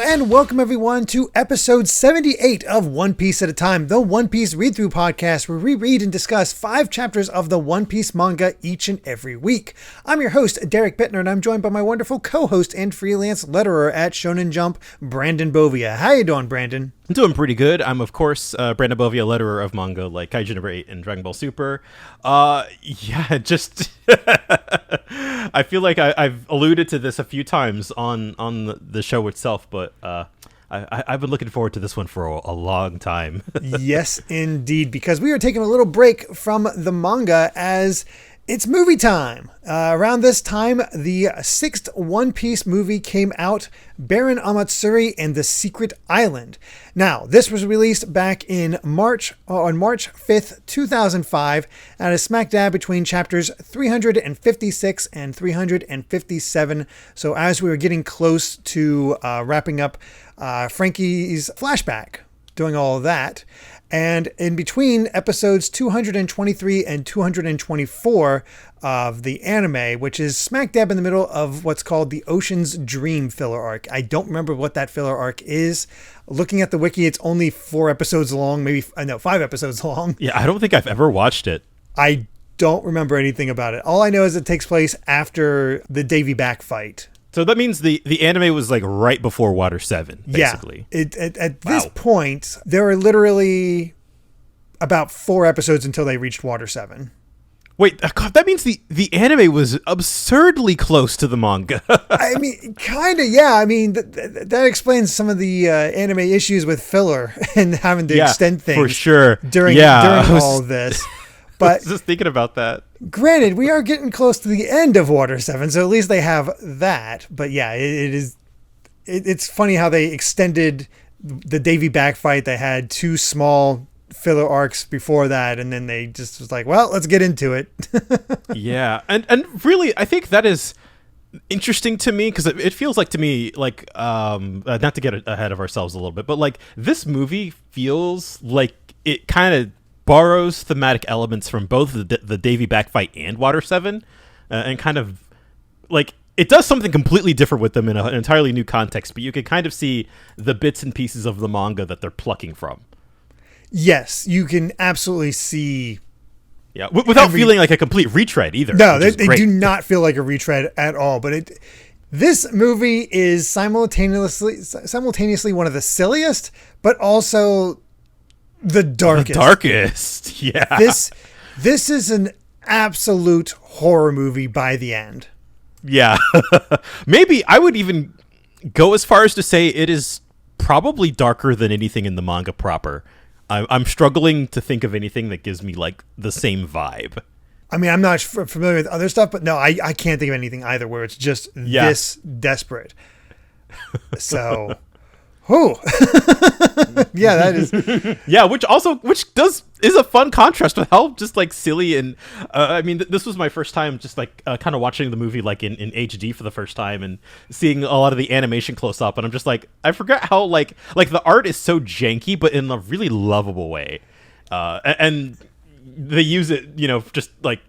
and welcome everyone to episode 78 of One Piece at a Time, the One Piece read-through podcast where we read and discuss 5 chapters of the One Piece manga each and every week. I'm your host, Derek Bittner, and I'm joined by my wonderful co-host and freelance letterer at Shonen Jump, Brandon Bovia. How you doing, Brandon? I'm doing pretty good. I'm, of course, Brandon Bovia, letterer of manga like Kaiju number 8 and Dragon Ball Super. Just... I feel like I've alluded to this a few times on the show itself, but I've been looking forward to this one for a long time. Yes, indeed, because we are taking a little break from the manga as it's movie time. Around this time, the 6th One Piece movie came out, Baron Omatsuri and the Secret Island. Now, this was released back in March 5th, 2005, at a smack dab between chapters 356 and 357. So as we were getting close to wrapping up Frankie's flashback, doing all of that, and in between episodes 223 and 224 of the anime, which is smack dab in the middle of what's called the Ocean's Dream filler arc. I don't remember what that filler arc is. Looking at the wiki, it's only 4 episodes long, 5 episodes long. Yeah, I don't think I've ever watched it. I don't remember anything about it. All I know is it takes place after the Davy Back fight. So that means the anime was like right before Water 7, basically. Yeah. At this point, there are literally about 4 episodes until they reached Water 7. Wait, God, that means the anime was absurdly close to the manga. I mean, kind of, yeah. I mean, that explains some of the anime issues with filler and having to extend things for sure during all of this. But I was just thinking about that. Granted, we are getting close to the end of Water 7, so at least they have that. But yeah, it's funny how they extended the Davy Back fight. They had 2 small filler arcs before that, and then they just was like, well, let's get into it. Yeah, and really, I think that is interesting to me because it feels like to me like not to get ahead of ourselves a little bit, but like this movie feels like it kind of borrows thematic elements from both the Davy Back fight and Water 7, and kind of like it does something completely different with them in an entirely new context, but you can kind of see the bits and pieces of the manga that they're plucking from. Yes, you can absolutely see. Yeah, without feeling like a complete retread either. No, they do not feel like a retread at all. But this movie is simultaneously one of the silliest, but also the darkest. The darkest, yeah. This is an absolute horror movie by the end. Yeah. Maybe I would even go as far as to say it is probably darker than anything in the manga proper. I'm struggling to think of anything that gives me like the same vibe. I mean, I'm not familiar with other stuff, but no, I can't think of anything either where it's just this desperate. So, yeah, that is. Yeah, which is a fun contrast with how just like silly and I mean, this was my first time just like kind of watching the movie like in HD for the first time and seeing a lot of the animation close up, and I'm just like, I forgot how like the art is so janky, but in a really lovable way, and they use it, just like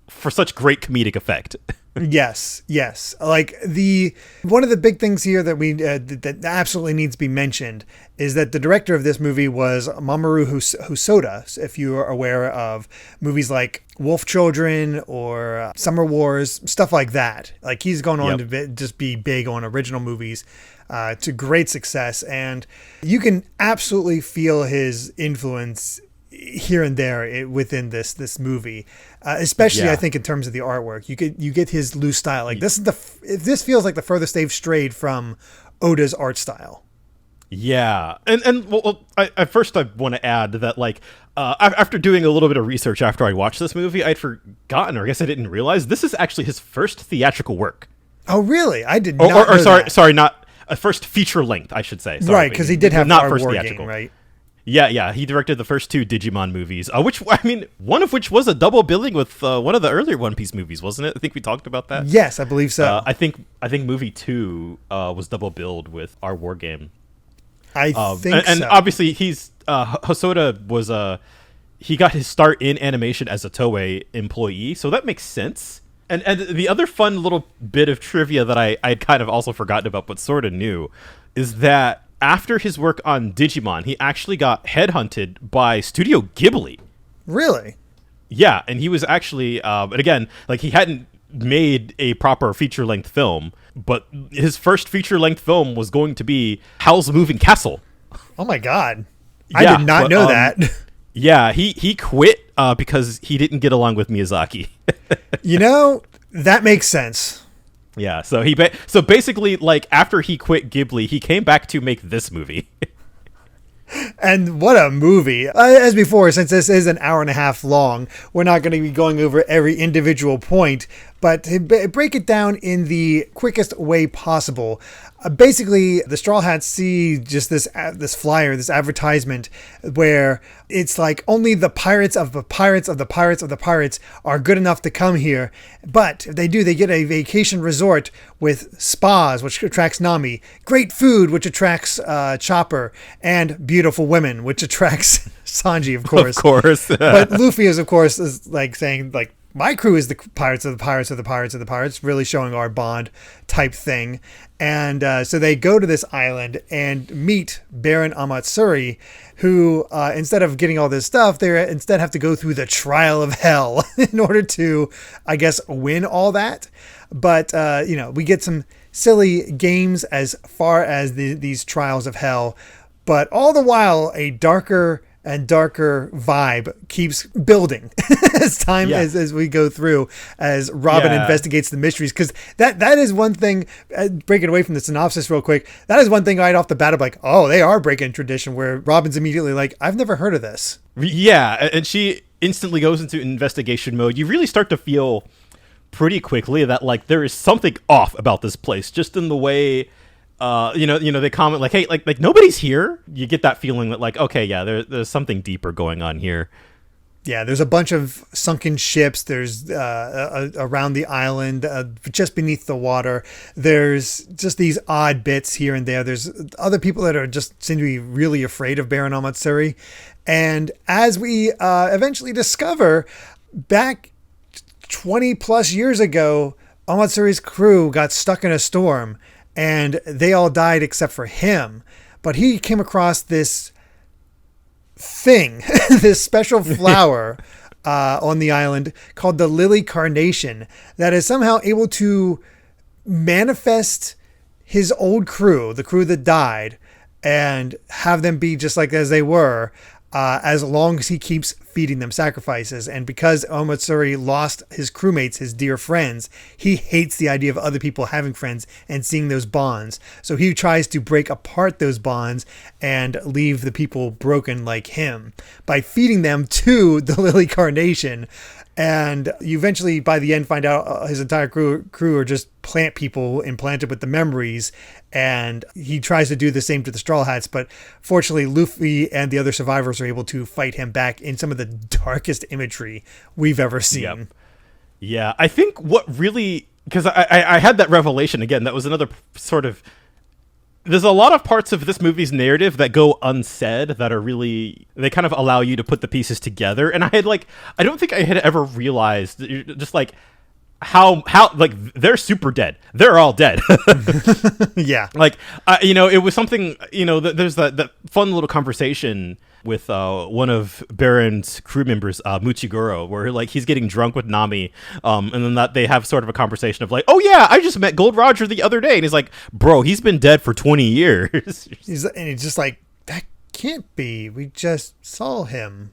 for such great comedic effect. Yes. Like one of the big things here that we that absolutely needs to be mentioned is that the director of this movie was Mamoru Hosoda. If you are aware of movies like Wolf Children or Summer Wars, stuff like that, like he's gone on to just be big on original movies to great success, and you can absolutely feel his influence here and there within this movie, especially I think in terms of the artwork. You get his loose style. Like this feels like the furthest they've strayed from Oda's art style. Yeah, and I first want to add that like after doing a little bit of research after I watched this movie, I'd forgotten, or I guess I didn't realize, this is actually his first theatrical work. Oh, really? I did not. Or sorry, not a first feature length, I should say. Sorry, right, because he did have not our first War theatrical. Game, right? Yeah, he directed the first 2 Digimon movies, one of which was a double billing with one of the earlier One Piece movies, wasn't it? I think we talked about that. Yes, I believe so. I think movie 2 was double billed with our War Game. I think and so. Obviously, he's Hosoda was he got his start in animation as a Toei employee, so that makes sense. And the other fun little bit of trivia that I'd kind of also forgotten about, but sort of knew, is that after his work on Digimon, he actually got headhunted by Studio Ghibli. Really? Yeah, and he was actually, and again, like he hadn't made a proper feature-length film, but his first feature-length film was going to be Howl's Moving Castle. Oh my God. I did not know that. Yeah, he quit because he didn't get along with Miyazaki. That makes sense. Yeah, so so basically, like, after he quit Ghibli, he came back to make this movie. And what a movie. As before, since this is an hour and a half long, we're not going to be going over every individual point, but to break it down in the quickest way possible. Basically, the Straw Hats see just this flyer, this advertisement, where it's like only the pirates of the pirates of the pirates of the pirates are good enough to come here. But if they do, they get a vacation resort with spas, which attracts Nami, great food, which attracts Chopper, and beautiful women, which attracts Sanji, of course. Of course. But Luffy is, of course, is like saying, like, my crew is the pirates of the pirates of the pirates of the pirates, really showing our bond type thing. And so they go to this island and meet Baron Omatsuri, who, instead of getting all this stuff, they instead have to go through the trial of hell in order to, I guess, win all that. But, we get some silly games as far as these trials of hell. But all the while, a darker and darker vibe keeps building as we go through, as Robin investigates the mysteries. Because that is one thing, breaking away from the synopsis real quick, that is one thing right off the bat of like, oh, they are breaking tradition, where Robin's immediately like, I've never heard of this. Yeah, and she instantly goes into investigation mode. You really start to feel pretty quickly that, like, there is something off about this place, just in the way... they comment like, hey, like nobody's here. You get that feeling that, like, okay, yeah, there's something deeper going on here. Yeah, there's a bunch of sunken ships. There's around the island, just beneath the water. There's just these odd bits here and there. There's other people that are just seem to be really afraid of Baron Omatsuri. And as we eventually discover, back 20 plus years ago, Omatsuri's crew got stuck in a storm. And they all died except for him. But he came across this thing, this special flower on the island called the lily carnation, that is somehow able to manifest his old crew, the crew that died, and have them be just like as they were, as long as he keeps feeding them sacrifices. And because Omatsuri lost his crewmates, his dear friends, he hates the idea of other people having friends and seeing those bonds. So he tries to break apart those bonds and leave the people broken like him by feeding them to the lily carnation. And you eventually, by the end, find out his entire crew are just plant people implanted with the memories. And he tries to do the same to the Straw Hats. But fortunately, Luffy and the other survivors are able to fight him back in some of the darkest imagery we've ever seen. Yep. Yeah, I think what really... Because I had that revelation again. That was another sort of... There's a lot of parts of this movie's narrative that go unsaid that are really, they kind of allow you to put the pieces together. And I don't think I had ever realized just like how like they're super dead. They're all dead. Yeah. Like, it was something, there's that fun little conversation with one of Baron's crew members, Muchiguro, where like he's getting drunk with Nami, and then that they have sort of a conversation of like, oh yeah, I just met Gold Roger the other day, and he's like, bro, he's been dead for 20 years. He's just like, that can't be. We just saw him.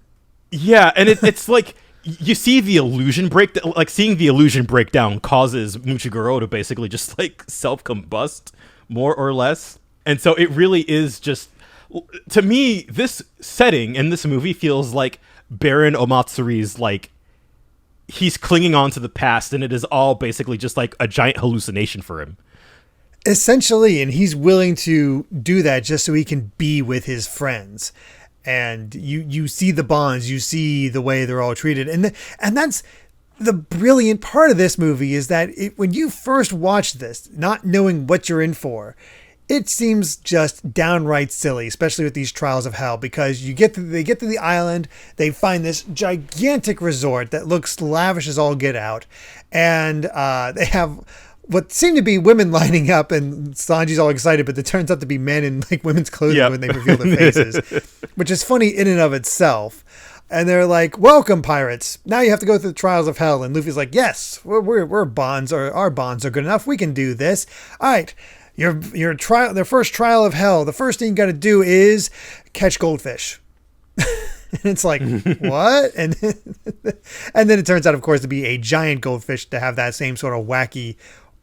Yeah, and it's like you see the illusion break, like seeing the illusion break down causes Muchiguro to basically just like self-combust more or less, and so it really is just. To me, this setting in this movie feels like Baron Omatsuri's, like, he's clinging on to the past, and it is all basically just like a giant hallucination for him. Essentially, and he's willing to do that just so he can be with his friends. And you see the bonds, you see the way they're all treated. And that's the brilliant part of this movie, is that when you first watch this, not knowing what you're in for, it seems just downright silly, especially with these trials of hell, because they get to the island, they find this gigantic resort that looks lavish as all get out, and they have what seem to be women lining up, and Sanji's all excited, but it turns out to be men in like women's clothing when they reveal their faces, which is funny in and of itself. And they're like, "Welcome, pirates. Now you have to go through the trials of hell." And Luffy's like, "Yes, we're bonds, or our bonds are good enough. We can do this. All right, your trial, their first trial of hell. The first thing you got to do is catch goldfish." And it's like, what? And then it turns out, of course, to be a giant goldfish, to have that same sort of wacky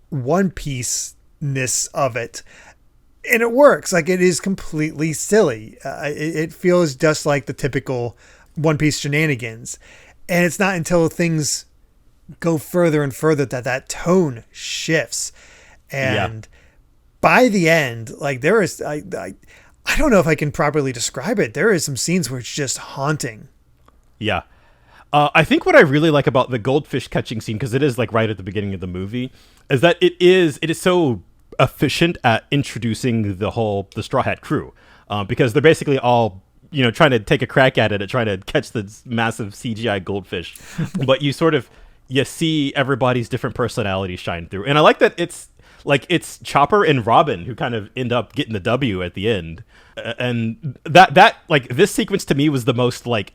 One Piece-ness of it. And it works. Like, it is completely silly. It feels just like the typical One Piece shenanigans. And it's not until things go further and further that tone shifts. And by the end, like, there is, I don't know if I can properly describe it. There is some scenes where it's just haunting. Yeah. I think what I really like about the goldfish catching scene, because it is like right at the beginning of the movie, is that it is so efficient at introducing the Straw Hat crew, because they're basically all, you know, trying to take a crack at it and trying to catch this massive CGI goldfish. But you see everybody's different personalities shine through. And I like that it's Chopper and Robin who kind of end up getting the W at the end. And that like, this sequence to me was the most like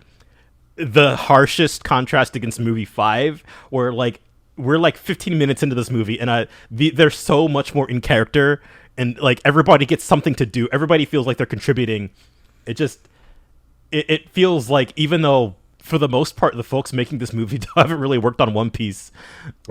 the harshest contrast against movie 5, where like we're like 15 minutes into this movie and they're so much more in character, and like everybody gets something to do. Everybody feels like they're contributing. It feels like, even though for the most part the folks making this movie haven't really worked on One Piece,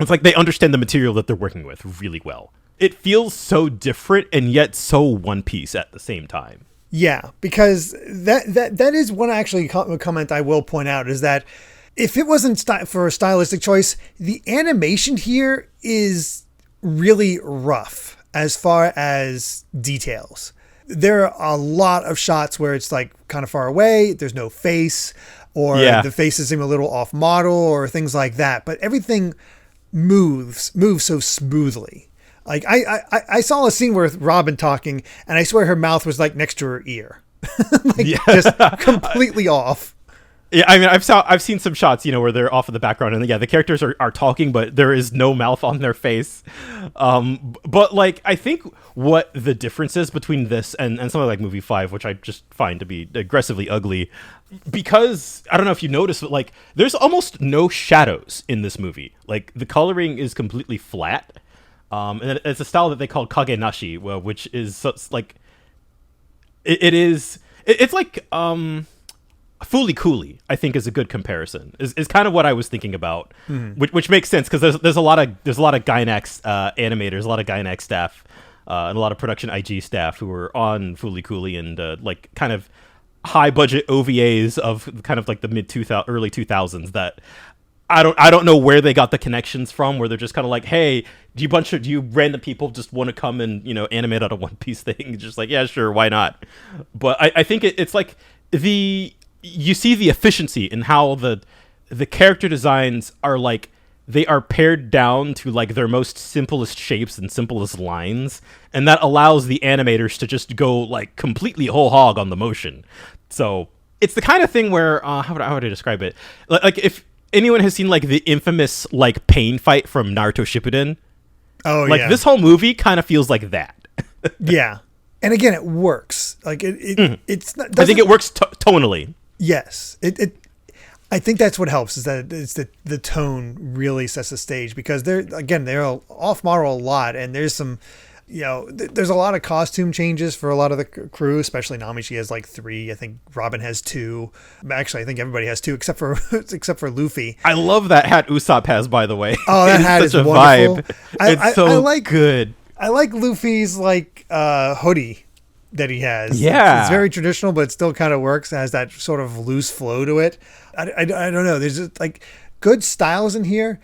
it's like they understand the material that they're working with really well. It feels so different and yet so One Piece at the same time. Yeah, because that is one actually comment I will point out, is that if it wasn't for a stylistic choice, the animation here is really rough as far as details. There are a lot of shots where it's like kind of far away, there's no face, or the faces seem a little off model, or things like that. But everything moves so smoothly. Like I saw a scene with Robin talking, and I swear her mouth was like next to her ear, just completely off. Yeah, I mean, I've seen some shots, you know, where they're off in the background, and the characters are talking, but there is no mouth on their face. But like, I think what the difference is between this and something like movie 5, which I just find to be aggressively ugly, because I don't know if you noticed, but like, there's almost no shadows in this movie. Like, the coloring is completely flat. And it's a style that they call kage nashi, which is like, it's like Fooly Cooley, I think, is a good comparison. Is kind of what I was thinking about, which makes sense, because there's a lot of Gainax animators, a lot of Gainax staff, and a lot of production IG staff who are on Fooly Cooley, and like kind of high budget OVAs of kind of like the early 2000s that I don't know where they got the connections from, where they're just kind of like, hey, do you random people just want to come and, you know, animate out a One Piece thing? Just like, yeah, sure, why not? But I think it's like you see the efficiency in how the character designs are, like, they are pared down to like their most simplest shapes and simplest lines, and that allows the animators to just go like completely whole hog on the motion. So it's the kind of thing where how would I describe it? Like, if anyone has seen like the infamous like pain fight from Naruto Shippuden, this whole movie kind of feels like that. Yeah, and again, it works. Like it's not, I think it works tonally. Yes, I think that's what helps, is that it's the tone really sets the stage, because they're off model a lot, and there's some, you know, there's a lot of costume changes for a lot of the crew, especially Nami. She has like 3. I think Robin has 2. Actually, I think everybody has 2 except for Luffy. I love that hat Usopp has, by the way. Oh, that hat is such a wonderful. Vibe. It's so good. I like Luffy's like hoodie that he has. Yeah, it's very traditional, but it still kind of works. It has that sort of loose flow to it. I don't know. There's just like good styles in here,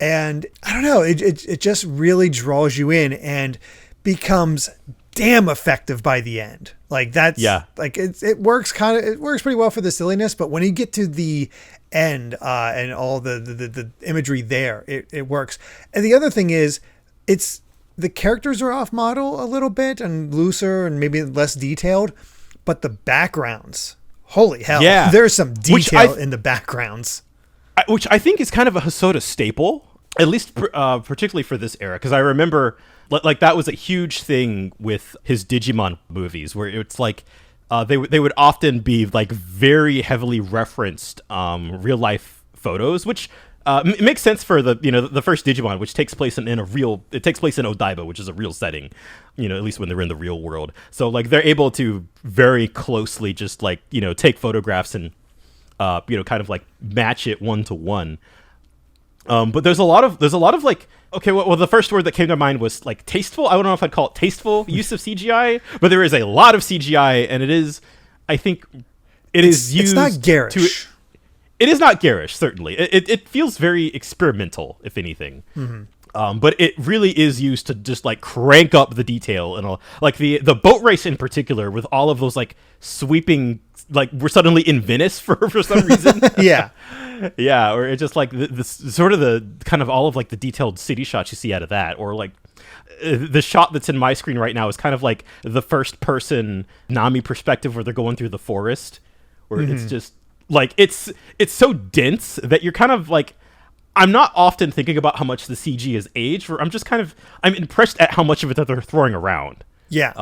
and I don't know. It just really draws you in and becomes damn effective by the end. Like that's like it works pretty well for the silliness, but when you get to the end and all the imagery there, it works. And the other thing is, it's the characters are off model a little bit and looser and maybe less detailed, but the backgrounds, holy hell, there's some detail in the backgrounds. Which I think is kind of a Hosoda staple, at least particularly for this era, because I remember like that was a huge thing with his Digimon movies, where it's like they would often be like very heavily referenced real life photos, which it makes sense for the first Digimon, which takes place in Odaiba, which is a real setting, at least when they're in the real world. So like they're able to very closely just like take photographs and kind of like match it 1-to-1. But there's a lot of like, okay, well, the first word that came to mind was like tasteful. I don't know if I'd call it tasteful use of CGI, but there is a lot of CGI, and it is, I think, is used. It's not garish. It is not garish, certainly. It feels very experimental, if anything. Mm-hmm. But it really is used to just like crank up the detail and all. Like the boat race in particular, with all of those like sweeping, like we're suddenly in Venice for some reason. Yeah. Yeah, or it's just like the sort of the kind of all of like the detailed city shots you see out of that, or like the shot that's in my screen right now is kind of like the first person Nami perspective where they're going through the forest, where it's just like it's so dense that you're kind of like, I'm not often thinking about how much the CG is aged, or I'm impressed at how much of it that they're throwing around. Yeah.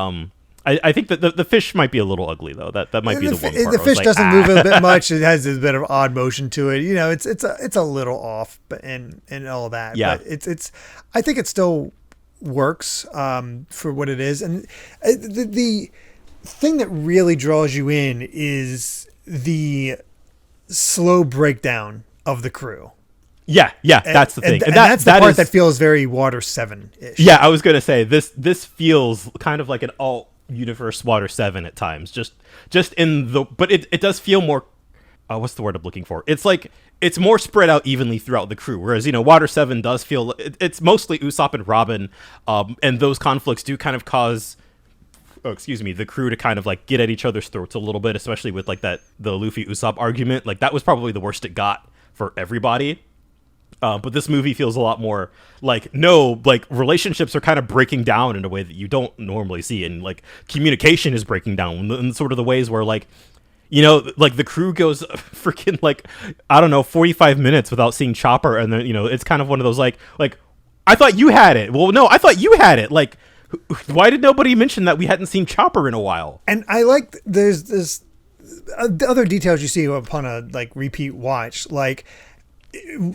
I think that the fish might be a little ugly though. That might be the one part. The fish doesn't move a bit much. It has a bit of odd motion to it. It's a little off, and all that. Yeah. But it's I think it still works for what it is, and the thing that really draws you in is the slow breakdown of the crew. Yeah, that's the thing. And that's the part that feels very Water 7-ish. Yeah, I was going to say, this feels kind of like an alt universe Water 7 at times. Just in the... But it does feel more... what's the word I'm looking for? It's like... It's more spread out evenly throughout the crew, whereas, Water 7 does feel... It's mostly Usopp and Robin, and those conflicts do kind of cause... the crew to kind of like get at each other's throats a little bit, especially with like the Luffy Usopp argument. Like that was probably the worst it got for everybody. But this movie feels a lot more like, no, like relationships are kind of breaking down in a way that you don't normally see, and like communication is breaking down in sort of the ways where like, like the crew goes freaking like, I don't know, 45 minutes without seeing Chopper, and then it's kind of one of those like I thought you had it. Well, no, I thought you had it. Like, why did nobody mention that we hadn't seen Chopper in a while? And I like there's this the other details you see upon a like repeat watch, like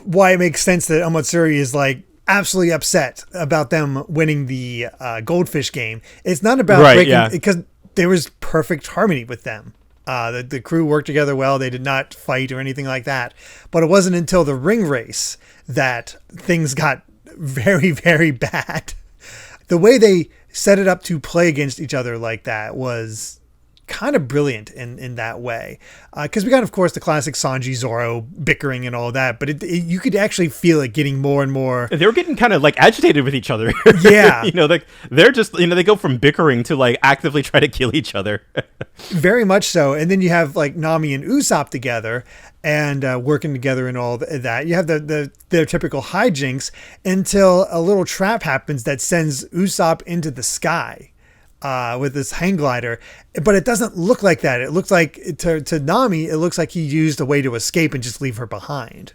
why it makes sense that Omatsuri is like absolutely upset about them winning the goldfish game. It's not about breaking, because there was perfect harmony with them. The crew worked together well. They did not fight or anything like that. But it wasn't until the ring race that things got very, very bad. The way they set it up to play against each other like that was kind of brilliant in that way. Because we got, of course, the classic Sanji Zoro bickering and all that, but you could actually feel it getting more and more. They were getting kind of like agitated with each other. Yeah. They're just, they go from bickering to like actively try to kill each other. Very much so. And then you have like Nami and Usopp together and working together and all that. You have their typical hijinks until a little trap happens that sends Usopp into the sky with this hang glider. But it doesn't look like that. It looks like, to Nami, it looks like he used a way to escape and just leave her behind.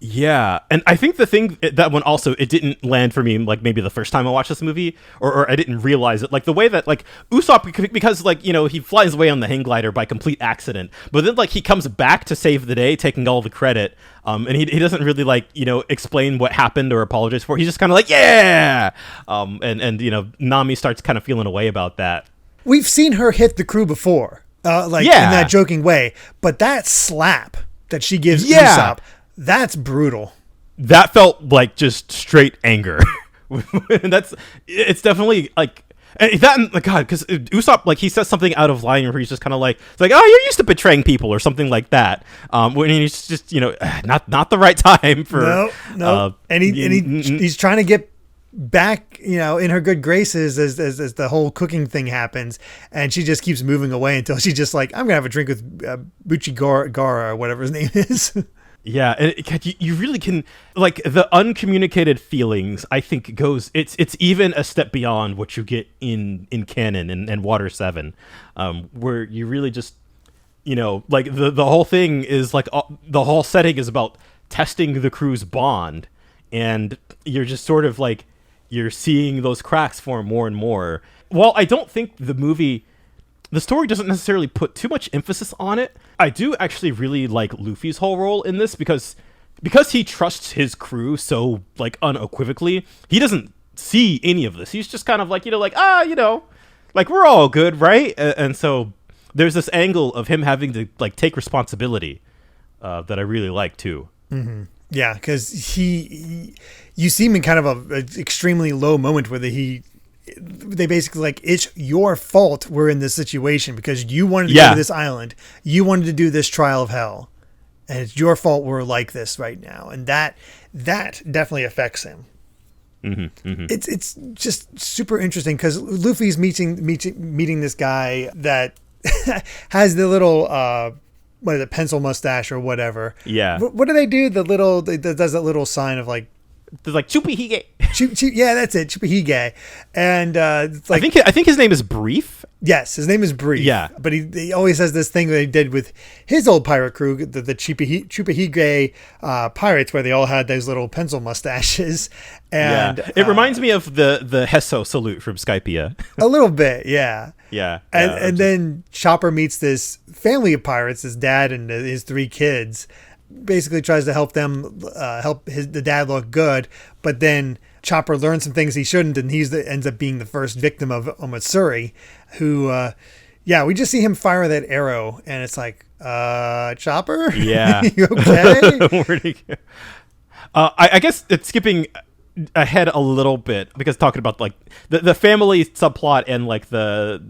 Yeah, and I think the thing that one also, it didn't land for me like maybe the first time I watched this movie, or I didn't realize it, like the way that like Usopp, because like he flies away on the hang glider by complete accident, but then like he comes back to save the day, taking all the credit, and he doesn't really like explain what happened or apologize for it. He's just kind of like yeah, and Nami starts kind of feeling a way about that. We've seen her hit the crew before, in that joking way, but that slap that she gives Usopp, that's brutal. That felt like just straight anger. It's definitely like that. God, because Usopp, like, he says something out of line where he's just kind of like, it's like, oh, you're used to betraying people or something like that. When he's just not the right time for no. And he's trying to get back in her good graces as the whole cooking thing happens, and she just keeps moving away until she's just like, I'm gonna have a drink with Buchi Gara or whatever his name is. Yeah, and you really can, like, the uncommunicated feelings, I think it's even a step beyond what you get in canon and Water 7, where you really just, like the whole thing is like, the whole setting is about testing the crew's bond, and you're just sort of like, you're seeing those cracks form more and more. While I don't think the story doesn't necessarily put too much emphasis on it, I do actually really like Luffy's whole role in this because he trusts his crew so, like, unequivocally. He doesn't see any of this. He's just kind of like, like, we're all good, right? And so there's this angle of him having to, like, take responsibility that I really like too. Mm-hmm. Yeah, because you see him in kind of an extremely low moment where they basically like, it's your fault we're in this situation because you wanted to go to this island. You wanted to do this trial of hell. And it's your fault we're like this right now. And that definitely affects him. Mm-hmm, mm-hmm. It's just super interesting because Luffy's meeting this guy that has the little what is it, pencil mustache or whatever. Yeah. What do they do? Does that little sign of like, there's like Chuppy-hige. Yeah, that's it, Chuppy-hige. And it's like, I think his name is Brief. Yes, his name is Brief. Yeah, but he always has this thing that he did with his old pirate crew, the Chuppy-hige pirates, where they all had those little pencil mustaches. And it reminds me of the Hesso salute from Skypiea. A little bit, yeah. Yeah, and then Chopper meets this family of pirates, his dad and his 3 kids. Basically tries to help them, the dad look good, but then Chopper learns some things he shouldn't, and ends up being the first victim of Omatsuri, who, we just see him fire that arrow, and it's like, Chopper? Yeah. You okay? Where'd he go? I guess it's skipping ahead a little bit, because talking about, like, the family subplot and, like, the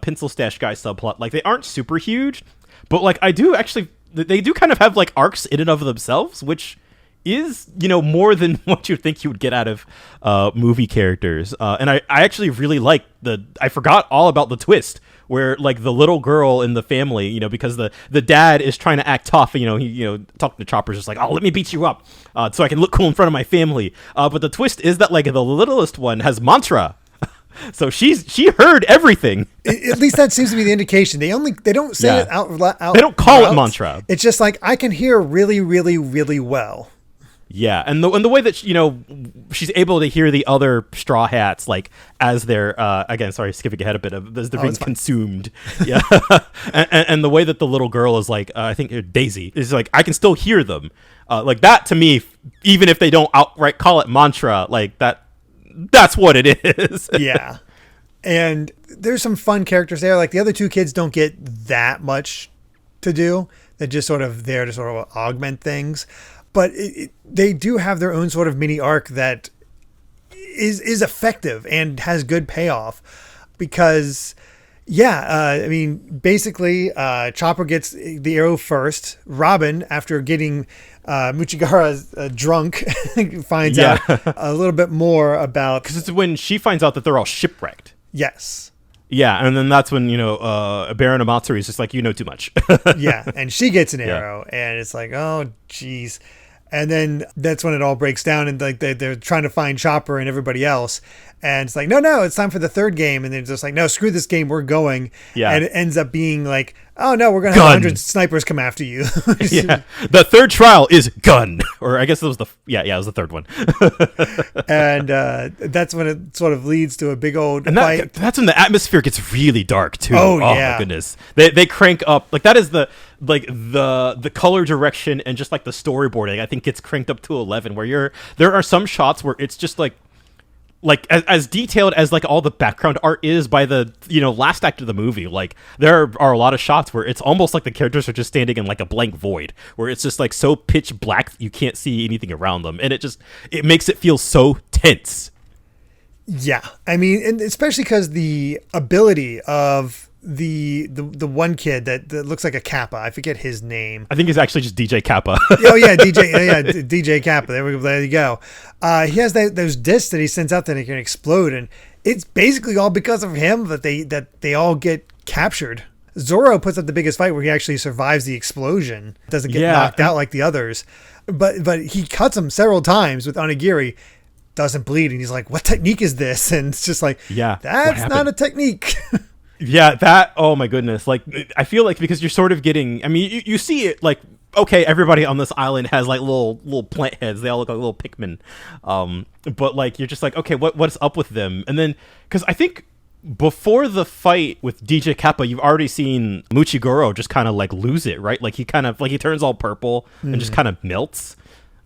pencil stash guy subplot, like, they aren't super huge, but, like, they do kind of have, like, arcs in and of themselves, which is, more than what you think you would get out of movie characters. And I actually really like I forgot all about the twist where, like, the little girl in the family, because the dad is trying to act tough, he talking to Chopper's just like, oh, let me beat you up so I can look cool in front of my family. But the twist is that, like, the littlest one has mantra. So she heard everything. At least that seems to be the indication. They don't say it out. They don't call it mantra. It's just like, I can hear really, really, really well. Yeah, and the way that she's able to hear the other Straw Hats, like, as they're again, sorry, skipping ahead a bit, as they're being consumed. Yeah, and the way that the little girl is like, I think Daisy is like, I can still hear them. Like, that to me, even if they don't outright call it mantra, like that's what it is. Yeah. And there's some fun characters there. Like, the other 2 kids don't get that much to do. They're just sort of there to sort of augment things. But they do have their own sort of mini arc that is effective and has good payoff. Because, basically, Chopper gets the arrow first. Robin, after getting Muchigara drunk, finds out a little bit more about... Because it's when she finds out that they're all shipwrecked. Yes. Yeah, and then that's when, Baron Omatsuri is just like, too much. Yeah, and she gets an arrow, and it's like, oh, geez. And then that's when it all breaks down, and like they're trying to find Chopper and everybody else. And it's like, no, it's time for the 3rd game. And they're just like, no, screw this game, we're going. Yeah. And it ends up being like, oh, no, we're going to have 100 snipers come after you. Yeah. The 3rd trial is gun. Or I guess it was it was the 3rd one. And that's when it sort of leads to a big old fight. That's when the atmosphere gets really dark, too. Oh yeah. My goodness. They crank up. Like, that is the color direction and just, like, the storyboarding, I think, gets cranked up to 11, where there are some shots where it's just, like as detailed as, like, all the background art is by the last act of the movie. Like, there are a lot of shots where it's almost like the characters are just standing in, like, a blank void, where it's just, like, so pitch black that you can't see anything around them, and it makes it feel so tense. Yeah, I mean, and especially because the ability of the one kid that looks like a Kappa. I forget his name. I think it's actually just DJ Kappa. Oh yeah, DJ Kappa. There you go. He has those discs that he sends out that it can explode, and it's basically all because of him that they all get captured. Zoro puts up the biggest fight where he actually survives the explosion, doesn't get knocked out like the others, but he cuts him several times with onigiri, doesn't bleed, and he's like, what technique is this? And it's just like, that's not a technique. Yeah, that, oh my goodness. Like, I feel like because you're sort of getting, I mean, you see it like, okay, everybody on this island has like little plant heads. They all look like little Pikmin. But like, you're just like, okay, what's up with them? And then, because I think before the fight with DJ Kappa, you've already seen Muchigoro just kind of like lose it, right? Like he kind of, like he turns all purple and just kind of melts.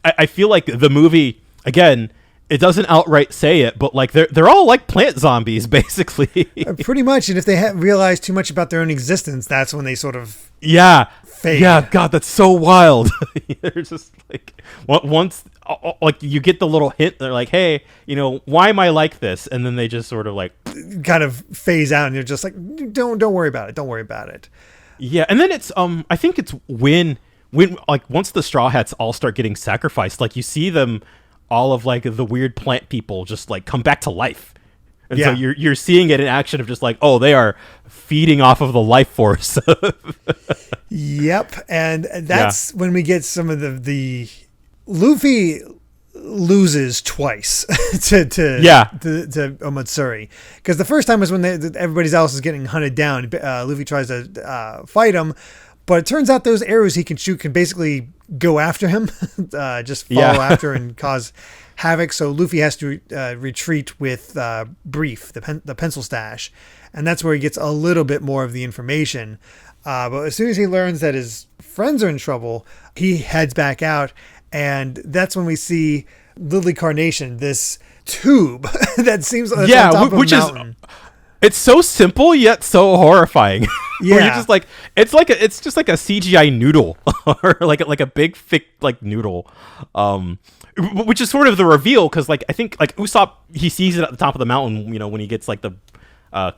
I feel like the movie, again, it doesn't outright say it, but like they're all like plant zombies, basically. Pretty much. And if they realize too much about their own existence, that's when they sort of fade. Yeah, God, that's so wild. They're just like, once like you get the little hint, they're like, hey, why am I like this? And then they just sort of like kind of phase out, and you're just like, don't worry about it. Don't worry about it. Yeah, and then it's I think it's when like once the Straw Hats all start getting sacrificed, like you see them, all of like the weird plant people just like come back to life. And so you're seeing it in action of just like, oh, they are feeding off of the life force. Yep. And that's when we get some of the Luffy loses twice to Omatsuri, because the first time was when everybody else is getting hunted down. Luffy tries to fight him, but it turns out those arrows he can shoot can basically go after him, just follow after and cause havoc. So Luffy has to retreat with Brief, the pencil stash, and that's where he gets a little bit more of the information. But as soon as he learns that his friends are in trouble, he heads back out, and that's when we see Lily Carnation, this tube that seems on top of a mountain. It's so simple yet so horrifying. Where you're just like, it's just like a CGI noodle, or like a big thick like noodle, which is sort of the reveal, because like I think like Usopp, he sees it at the top of the mountain, when he gets like the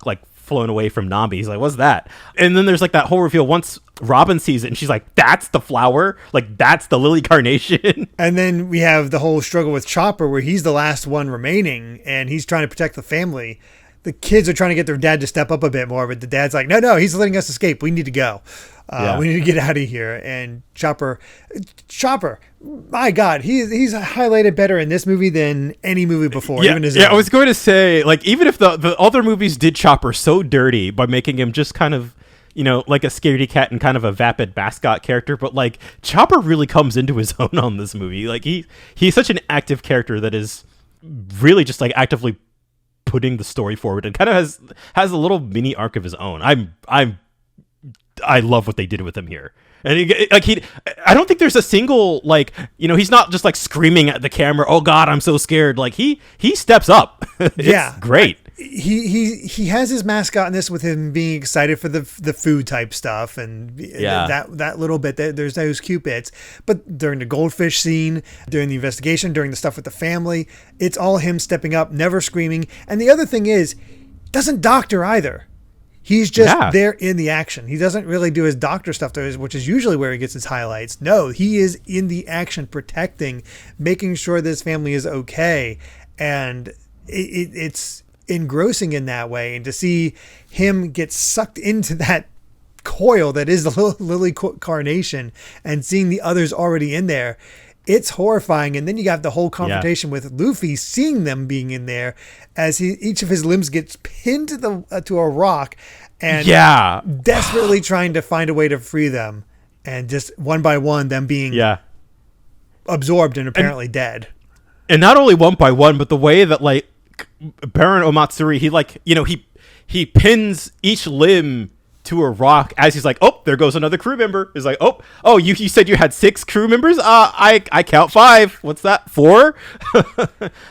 like flown away from Nami. He's like, what's that? And then there's like that whole reveal once Robin sees it, and she's like, that's the flower, like that's the Lily Carnation. And then we have the whole struggle with Chopper, where he's the last one remaining, and he's trying to protect the family. The kids are trying to get their dad to step up a bit more, but the dad's like, no, he's letting us escape. We need to go. We need to get out of here. And Chopper, my God, he's highlighted better in this movie than any movie before. Yeah, I was going to say, like, even if the other movies did Chopper so dirty by making him just kind of, like a scaredy cat and kind of a vapid mascot character, but like Chopper really comes into his own on this movie. Like he's such an active character that is really just like actively putting the story forward, and kind of has a little mini arc of his own. I love what they did with him here. And I don't think there's a single, like, he's not just like screaming at the camera, oh God, I'm so scared. Like he steps up. It's great. He has his mascot in this, with him being excited for the food type stuff, and that little bit, there's those cute bits. But during the goldfish scene, during the investigation, during the stuff with the family, it's all him stepping up, never screaming. And the other thing is, doesn't doctor either. He's just there in the action. He doesn't really do his doctor stuff, which is usually where he gets his highlights. No, he is in the action, protecting, making sure this family is okay. And it's engrossing in that way. And to see him get sucked into that coil that is the Lily Carnation, and seeing the others already in there, it's horrifying. And then you got the whole confrontation with Luffy, seeing them being in there as each of his limbs gets pinned to a rock, and desperately trying to find a way to free them, and just one by one them being absorbed and apparently dead. And not only one by one, but the way that like Baron Omatsuri, he like, he pins each limb to a rock as he's like, oh, there goes another crew member. He's like, oh, you said you had 6 crew members? I count 5. What's that? 4?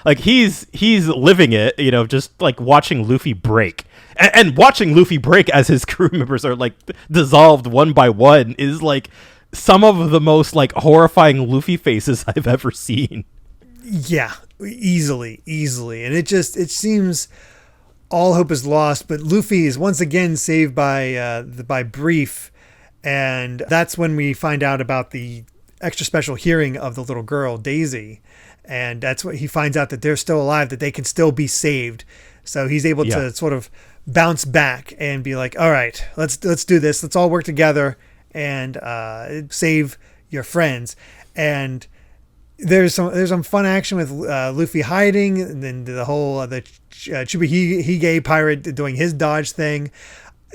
Like he's living it, just like watching Luffy break. And watching Luffy break as his crew members are like dissolved one by one is like some of the most like horrifying Luffy faces I've ever seen. Yeah, easily. And it seems all hope is lost, but Luffy is once again saved by Brief, and that's when we find out about the extra special hearing of the little girl, Daisy. and that's what he finds out, that they're still alive, that they can still be saved. So he's able to sort of bounce back and be like, all right, let's do this. Let's all work together and save your friends. And there's some fun action with Luffy hiding, and then the whole the Chibi pirate doing his dodge thing.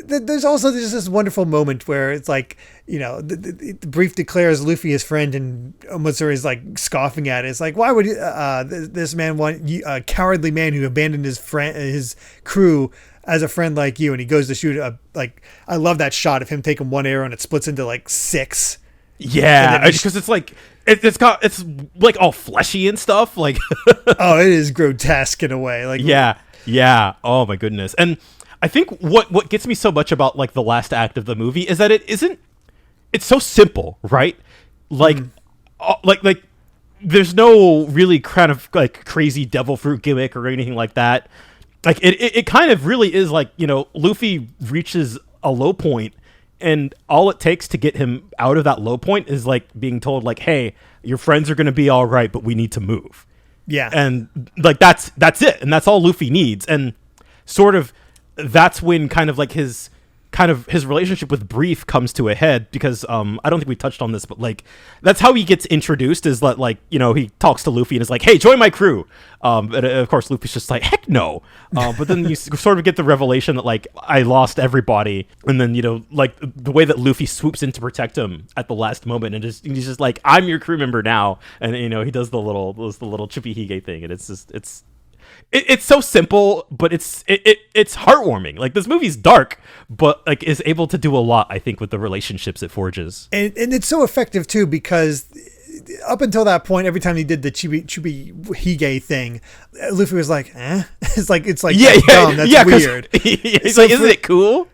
There's also just this wonderful moment where it's like, the Brief declares Luffy his friend, and Omatsuri is like scoffing at it. It's like, why would this man want a cowardly man who abandoned his crew as a friend like you? And he goes to shoot I love that shot of him taking one arrow and it splits into like 6. Yeah, because it's like it's like all fleshy and stuff. Like, oh, it is grotesque in a way. Like, yeah. Oh my goodness. And I think what gets me so much about like the last act of the movie is that it's so simple, right? Like, like there's no really kind of like crazy devil fruit gimmick or anything like that. Like it kind of really is like, Luffy reaches a low point, and all it takes to get him out of that low point is like being told like, hey, your friends are going to be all right, but we need to move. Yeah. And like, that's it. And that's all Luffy needs. And sort of, that's when kind of his relationship with Brief comes to a head, because I don't think we touched on this, but like that's how he gets introduced, is that like, he talks to Luffy and is like, hey, join my crew. And of course Luffy's just like, heck no. But then you sort of get the revelation that like, I lost everybody. And then, like the way that Luffy swoops in to protect him at the last moment, and he's just like, I'm your crew member now. And he does the little Chippy Hige thing, and it's so simple, but it's heartwarming. Like, this movie's dark, but like is able to do a lot, I think, with the relationships it forges. And it's so effective too, because up until that point, every time he did the Chibi Hige thing, Luffy was like, eh? It's like dumb. That's weird. He's like, isn't it cool?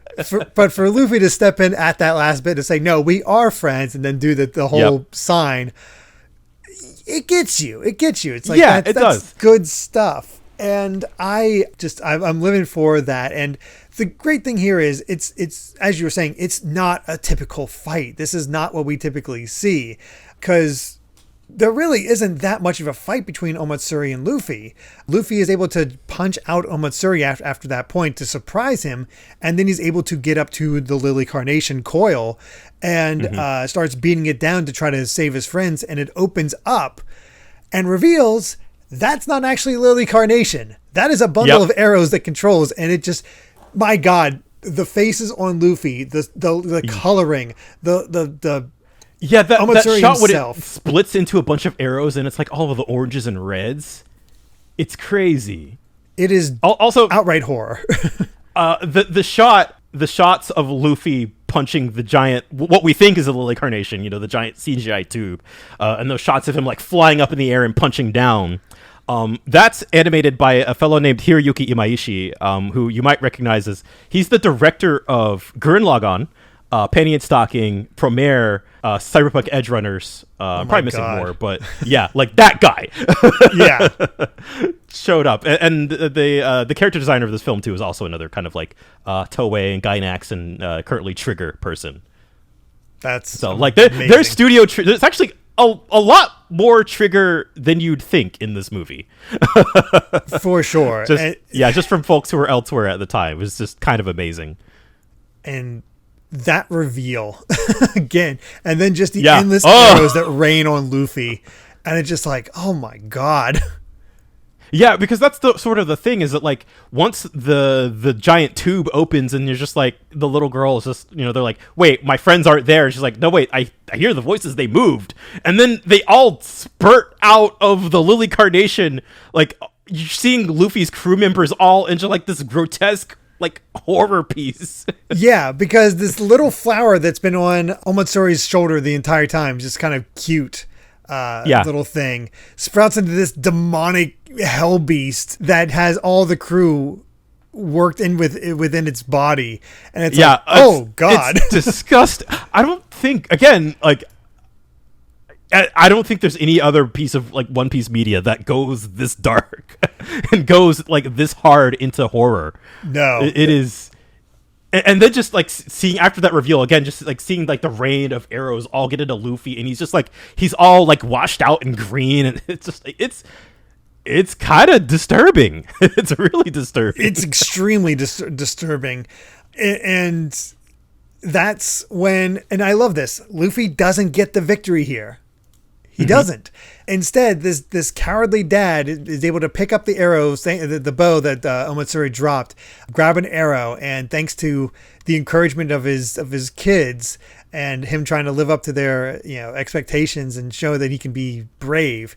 But for Luffy to step in at that last bit to say, no, we are friends, and then do the whole sign, it gets you. It's like, it does. Good stuff. And I'm living for that. And the great thing here is it's as you were saying, it's not a typical fight. This is not what we typically see, because there really isn't that much of a fight between Omatsuri and Luffy. Luffy is able to punch out Omatsuri after that point to surprise him, and then he's able to get up to the Lily Carnation coil and starts beating it down to try to save his friends, and it opens up and reveals that's not actually Lily Carnation. That is a bundle of arrows that controls, and it just, my God, the faces on Luffy, the coloring, that shot when it splits into a bunch of arrows, and it's like all of the oranges and reds. It's crazy. It is also outright horror. The shots of Luffy punching the giant, what we think is a Lily Carnation, the giant CGI tube, and those shots of him like flying up in the air and punching down. That's animated by a fellow named Hiroyuki Imaishi, who you might recognize as, he's the director of Gurren Lagann, Penny and Stocking, Promare, Cyberpunk Edge Runners. Probably missing more, but yeah, like that guy. Showed up, and the character designer of this film too is also another kind of like Toei and Gainax and currently Trigger person. That's so like their studio. There's actually a lot more Trigger than you'd think in this movie. For sure. Just from folks who were elsewhere at the time. It was just kind of amazing. And that reveal again, and then just the endless arrows that rain on Luffy, and it's just like, oh my God. Yeah, because that's the sort of the thing, is that like once the giant tube opens and you're just like, the little girl is just, they're like, wait, my friends aren't there. She's like, no, wait, I hear the voices, they moved. And then they all spurt out of the Lily Carnation, like you're seeing Luffy's crew members all into like this grotesque like horror piece. Yeah, because this little flower that's been on Omatsuri's shoulder the entire time, just kind of cute little thing, sprouts into this demonic hell beast that has all the crew worked in within its body, and it's like, oh God, it's disgusting. I don't think, again, like I don't think there's any other piece of like One Piece media that goes this dark and goes like this hard into horror. No, it is And then just like seeing after that reveal again, just like seeing like the rain of arrows all get into Luffy, and he's just like he's all like washed out in green, and it's just like it's kind of disturbing. It's really disturbing. It's extremely disturbing, and that's when, and I love this, Luffy doesn't get the victory here. He doesn't. Instead, this cowardly dad is able to pick up the arrows, the bow that Omatsuri dropped, grab an arrow, and thanks to the encouragement of his kids and him trying to live up to their expectations and show that he can be brave,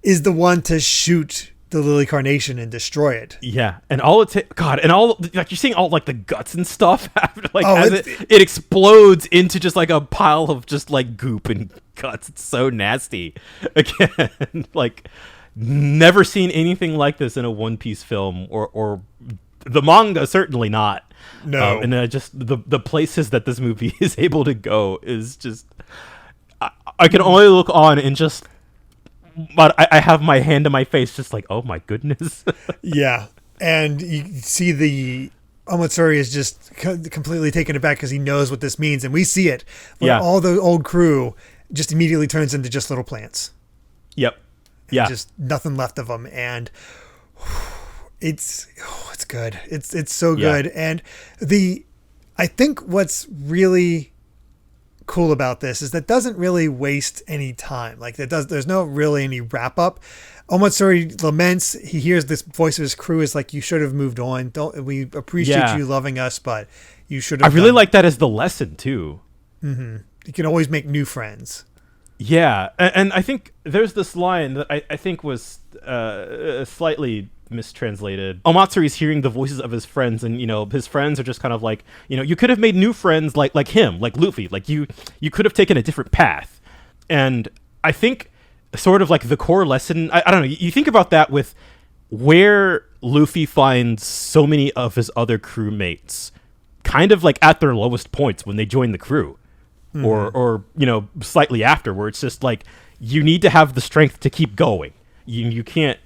is the one to shoot the Lily Carnation and destroy it. Yeah, and all and all like you're seeing all like the guts and stuff after, like as it explodes into just like a pile of just like goop and guts. It's so nasty. Again, like never seen anything like this in a One Piece film or the manga, certainly not. No, and just the places that this movie is able to go is just I can only look on and just. But I have my hand to my face, just like, oh my goodness. Yeah, and you see the Omatsuri is just completely taken aback because he knows what this means, and we see it. When all the old crew just immediately turns into just little plants. Yep. And just nothing left of them, and it's good. It's so good, and I think what's really cool about this is that doesn't really waste any time. Like there's no really any wrap up. Omatsuri laments. He hears this voice of his crew is like, you should have moved on. We appreciate you loving us, but you should have. I really like that as the lesson too. Mm-hmm. You can always make new friends. Yeah, and I think there's this line that I think was slightly mistranslated. Omatsuri's hearing the voices of his friends, and his friends are just kind of like, you could have made new friends like him, like Luffy, like you could have taken a different path. And I think sort of like the core lesson, I don't know, you think about that with where Luffy finds so many of his other crewmates kind of like at their lowest points when they join the crew. Mm-hmm. or slightly after, where it's just like you need to have the strength to keep going. You can't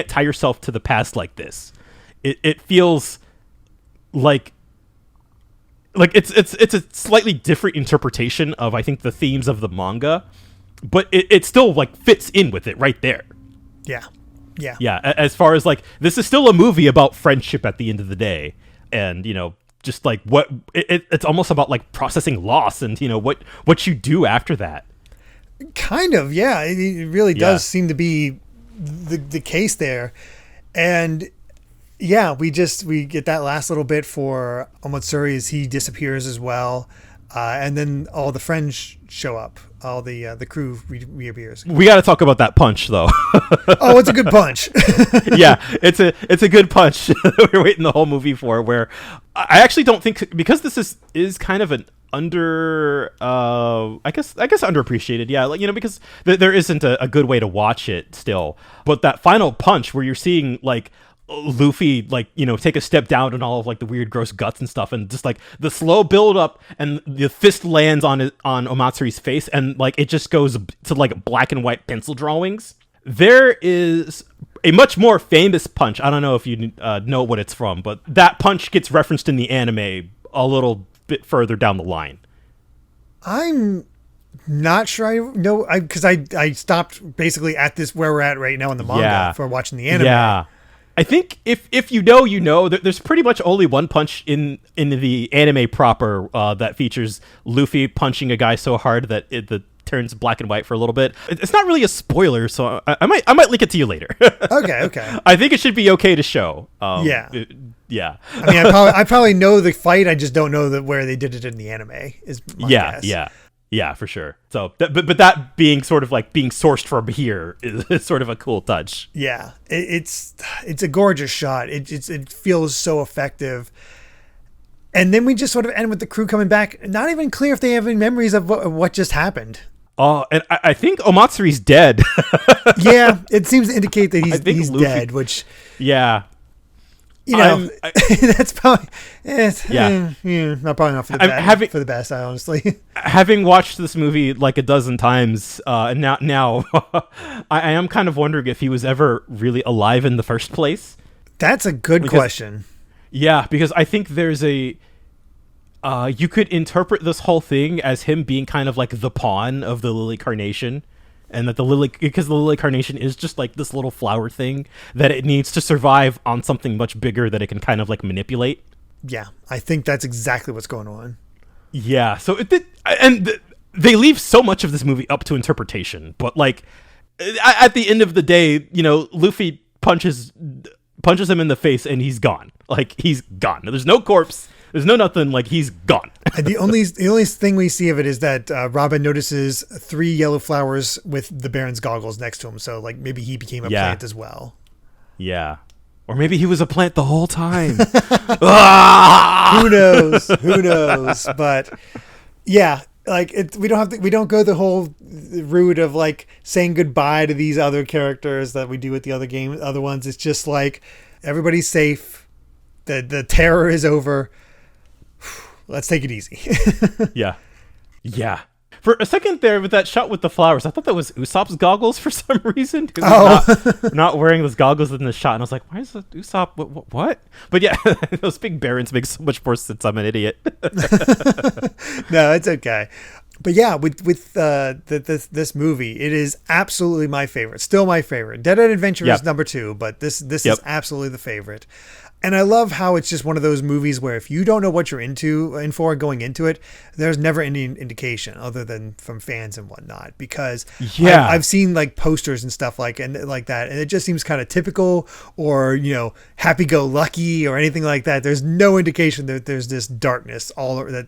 tie yourself to the past like this. It feels like it's a slightly different interpretation of, I think, the themes of the manga, but it still like fits in with it right there. Yeah. As far as like, this is still a movie about friendship at the end of the day, and just like what it's almost about like processing loss and what you do after that. Kind of, yeah. It really does seem to be the case there. And yeah, we get that last little bit for Omatsuri as he disappears as well, and then all the friends show up. All the crew reappears. We got to talk about that punch though. Oh, it's a good punch. Yeah, it's a good punch that we're waiting the whole movie for, where I actually don't think, because this is kind of an I guess underappreciated, because there isn't a good way to watch it still, but that final punch where you're seeing like Luffy take a step down and all of like the weird gross guts and stuff, and just like the slow build up, and the fist lands on Omatsuri's face, and like it just goes to like black and white pencil drawings. There is a much more famous punch. I don't know if you know what it's from, but that punch gets referenced in the anime a little bit further down the line. I'm not sure I know, because I stopped basically at this where we're at right now in the manga for watching the anime. Yeah. I think if you know, there's pretty much only one punch in the anime proper that features Luffy punching a guy so hard that it turns black and white for a little bit. It's not really a spoiler, so I might link it to you later. Okay. I think it should be okay to show. Yeah. I mean, I probably know the fight. I just don't know where they did it in the anime. Is my guess. Yeah, for sure. So, but that being sort of like being sourced from here is sort of a cool touch. Yeah, it's a gorgeous shot. It feels so effective. And then we just sort of end with the crew coming back. Not even clear if they have any memories of what just happened. Oh, and I think Omatsuri's dead. Yeah, it seems to indicate that he's Luffy, dead, which... Yeah. That's probably... probably not for the best, honestly. Having watched this movie like a dozen times, and now I am kind of wondering if he was ever really alive in the first place. That's a good question. Yeah, because I think there's you could interpret this whole thing as him being kind of like the pawn of the Lily Carnation, and that because the Lily Carnation is just like this little flower thing that it needs to survive on something much bigger that it can kind of like manipulate. Yeah, I think that's exactly what's going on. Yeah, so they leave so much of this movie up to interpretation, but like at the end of the day, you know, Luffy punches him in the face and he's gone. Like, he's gone. There's no corpse. There's no nothing. Like, he's gone. And the only thing we see of it is that Robin notices 3 yellow flowers with the Baron's goggles next to him. So, like, maybe he became a plant as well. Yeah. Or maybe he was a plant the whole time. Who knows? Who knows? But yeah, like we don't go the whole route of like saying goodbye to these other characters that we do with the other ones. It's just like everybody's safe. The terror is over. Let's take it easy. Yeah. Yeah. For a second there with that shot with the flowers, I thought that was Usopp's goggles for some reason. He was not wearing those goggles in the shot. And I was like, why is Usopp? What? But yeah, those big Barons make so much more sense. I'm an idiot. No, it's okay. But yeah, with this movie, it is absolutely my favorite. Still my favorite. Dead End Adventure is number 2, but this is absolutely the favorite. And I love how it's just one of those movies where if you don't know what you're in for going into it, there's never any indication other than from fans and whatnot. Because I've seen like posters and stuff like that, and it just seems kind of typical or, you know, happy-go-lucky or anything like that. There's no indication that there's this darkness that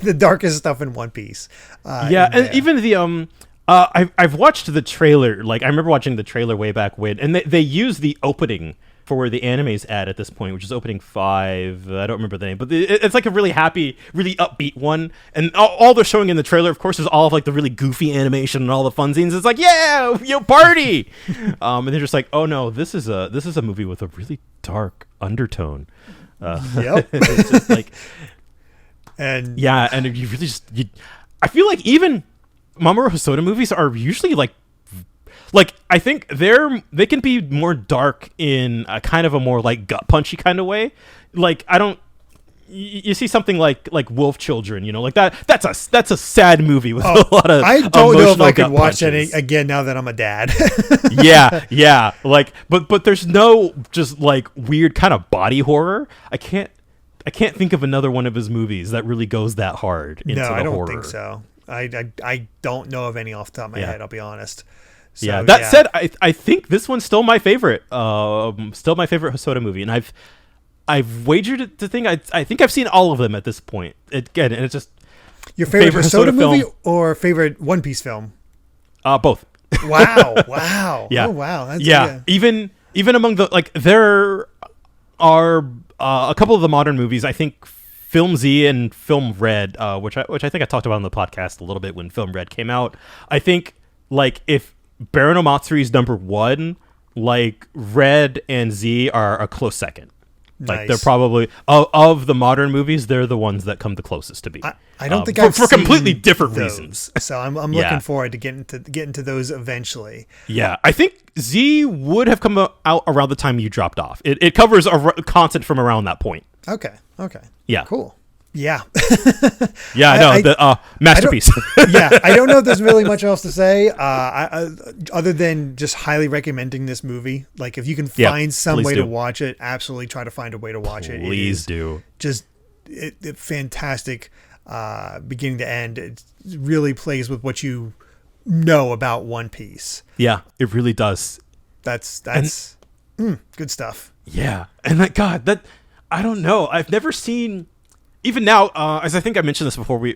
the darkest stuff in One Piece. And even the I've watched the trailer. Like, I remember watching the trailer way back when, and they use the opening for where the anime's at this point, which is opening 5. I don't remember the name, but it's like a really happy, really upbeat one. And all they're showing in the trailer, of course, is all of like the really goofy animation and all the fun scenes. It's like, yeah, party. And they're just like, oh no, this is a movie with a really dark undertone. Yep. It's just like, and you really I feel like even Mamoru Hosoda movies are usually like I think they can be more dark in a kind of a more like gut punchy kind of way. Like, you see something like Wolf Children, you know, like that's a sad movie with a lot of I don't know if I could watch punches. that again now that I'm a dad. yeah. Like, but there's no just like weird kind of body horror. I can't think of another one of his movies that really goes that hard into the horror. No, I don't think so. I don't know of any off the top of my head, I'll be honest. So, said, I think this one's still my favorite. Still my favorite Hosoda movie, and I've wagered to think I think I've seen all of them at this point. And it's just your favorite Hosoda movie or favorite One Piece film? Both. Wow. Yeah. Oh wow. That's, Even among the there are a couple of the modern movies. I think Film Z and Film Red, which I think I talked about on the podcast a little bit when Film Red came out. I think like if Baron Omatsuri's number 1, like Red and Z are a close second. Like, they're probably of the modern movies, they're the ones that come the closest to me. I don't think I've for seen completely different those, reasons. So I'm looking forward to getting to those eventually. Yeah, I think Z would have come out around the time you dropped off. It covers content from around that point. Okay. Yeah. Cool. Yeah. Yeah, the masterpiece. I don't know if there's really much else to say other than just highly recommending this movie. Like, if you can find some way to watch it, absolutely try to find a way to watch it. Please do. Just fantastic beginning to end. It really plays with what you know about One Piece. Yeah, it really does. That's good stuff. Yeah. And I don't know. I've never seen... Even now, as I think I mentioned this before we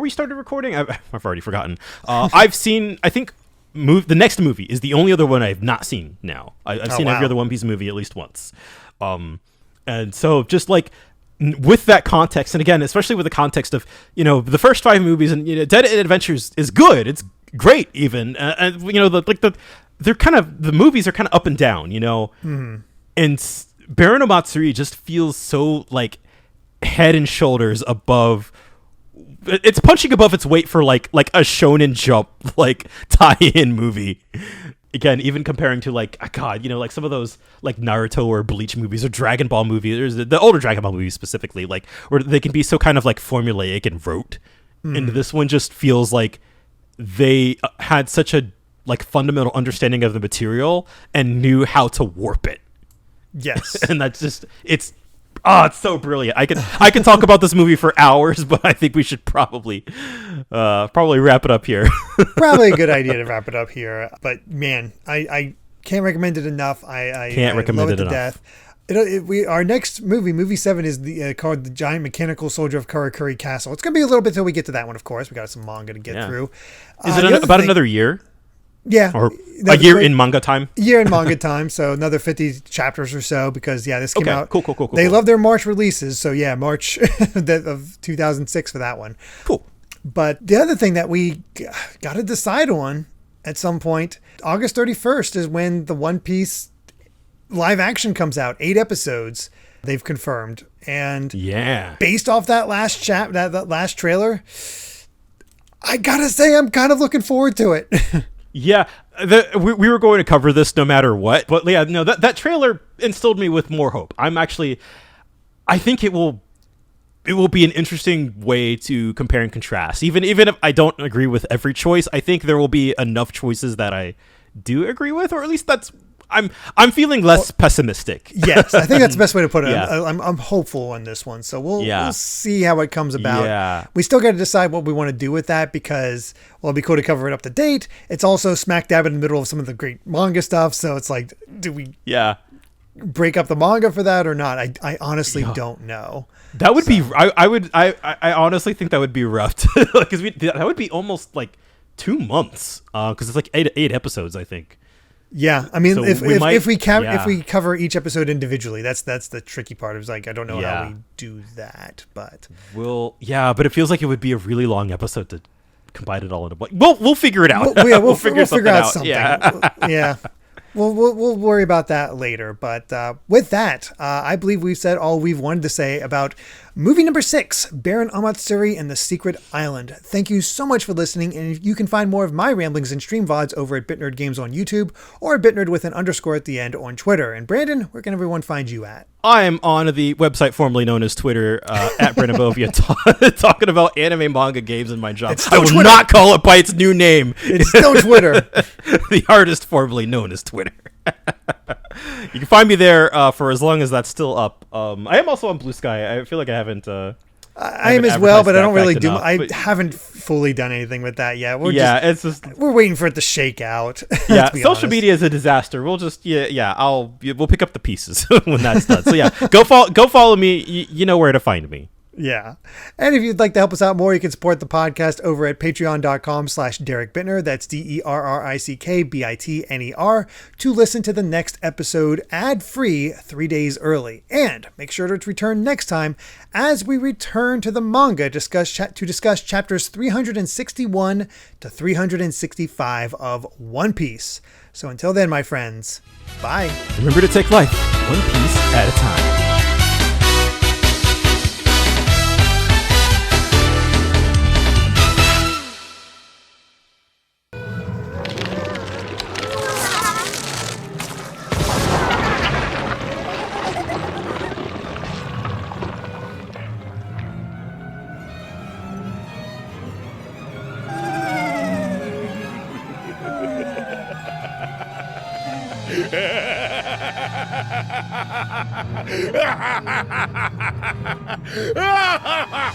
started recording, I've already forgotten. I've seen, I think, the next movie is the only other one I've not seen now. I've seen every other One Piece movie at least once. And so just like with that context, and again, especially with the context of, you know, the first 5 movies, and, you know, Dead End Adventures is good. It's great even. And you know, they're kind of, the movies are kind of up and down, you know? Mm-hmm. And Baron Omatsuri just feels so like head and shoulders above. It's punching above its weight for like a Shonen Jump like tie-in movie. again, even comparing to like, God, like some of those like Naruto or Bleach movies or Dragon Ball movies, there's the older Dragon Ball movies specifically, like where they can be so kind of like formulaic and rote. And this one just feels like they had such a like fundamental understanding of the material and knew how to warp it. Yes. And that's just, it's so brilliant. I can talk about this movie for hours, but I think we should probably wrap it up here. Probably a good idea to wrap it up here. But man, I can't recommend it enough. I recommend love it to enough. death. Our next movie 7 is called The Giant Mechanical Soldier of Karakuri Castle. It's going to be a little bit till we get to that one, of course. We got some manga to get through. Is it about another year? Yeah. Or a year in manga time? Year in manga time, so another 50 chapters or so, because, this came out. Cool. They love their March releases, so March of 2006 for that one. Cool. But the other thing that we got to decide on at some point, August 31st is when the One Piece live action comes out. 8 episodes they've confirmed, and based off that last that last trailer, I gotta say I'm kind of looking forward to it. Yeah, we were going to cover this no matter what, but that trailer instilled me with more hope. I think it will be an interesting way to compare and contrast. Even if I don't agree with every choice, I think there will be enough choices that I do agree with, or at least that's I'm feeling less pessimistic. Yes, I think that's the best way to put it. Yeah. I'm hopeful on this one, so we'll see how it comes about. Yeah. We still got to decide what we want to do with that, because it'd be cool to cover it up to date. It's also smack dab in the middle of some of the great manga stuff, so it's like, do we break up the manga for that or not? I honestly don't know. That would be I honestly think that would be rough, because that would be almost like 2 months, because it's like eight episodes, I think. Yeah, I mean, So if we cover each episode individually, that's the tricky part. It's like, I don't know how we do that, but but it feels like it would be a really long episode to combine it all into one. We'll figure it out. We'll figure out something. Yeah. We'll worry about that later. But with that, I believe we've said all we've wanted to say about movie number 6, Baron Omatsuri and the Secret Island. Thank you so much for listening, and you can find more of my ramblings and stream VODs over at BitNerd Games on YouTube, or BitNerd with an underscore at the end on Twitter. And Brandon, where can everyone find you at? I am on the website formerly known as Twitter, at Brandon Bovia, talking about anime, manga, games, and my job. I will Twitter. not call it by its new name. It's still Twitter. The artist formerly known as Twitter. You can find me there for as long as that's still up. I am also on Blue Sky. I feel like I haven't. I am as well, but I don't really do. Enough, I haven't fully done anything with that yet. We're waiting for it to shake out. Yeah, social media is a disaster. We'll just we'll pick up the pieces when that's done. So go follow me. You know where to find me. Yeah. And if you'd like to help us out more, you can support the podcast over at patreon.com/Derek Bittner. That's DERRICKBITNER to listen to the next episode ad-free 3 days early. And make sure to return next time as we return to the manga to discuss chapters 361 to 365 of One Piece. So until then, my friends, bye. Remember to take life one piece at a time. Ha ha ha ha!